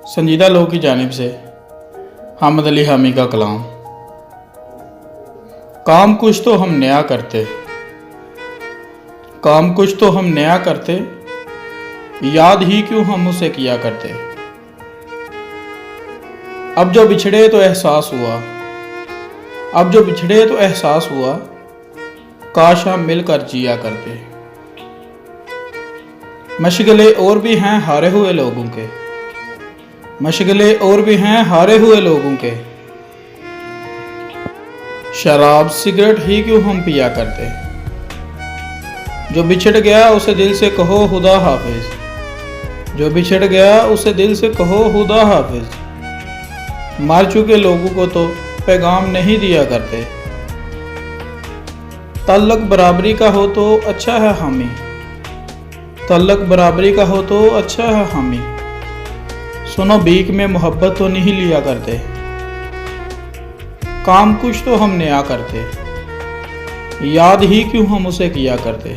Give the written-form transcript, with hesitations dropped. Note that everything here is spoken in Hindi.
संजीदा लोग की जानिब से हामिद अली हामी का कलाम। काम कुछ तो हम नया करते, काम कुछ तो हम नया करते, याद ही क्यों हम उसे किया करते। अब जो बिछड़े तो एहसास हुआ, अब जो बिछड़े तो एहसास हुआ, काश हम मिलकर जिया करते। मशगले और भी हैं हारे हुए लोगों के, मशगले और भी हैं हारे हुए लोगों के, शराब सिगरेट ही क्यों हम पिया करते। जो बिछड़ गया उसे दिल से कहो खुदा हाफिज, जो बिछड़ गया उसे दिल से कहो खुदा हाफिज। मर चुके लोगों को तो पैगाम नहीं दिया करते। तल्लक बराबरी का हो तो अच्छा है हामी, तल्लक बराबरी का हो तो अच्छा है हामी। सुनो बीक में मोहब्बत तो नहीं लिया करते। काम कुछ तो हम नया करते, याद ही क्यों हम उसे किया करते।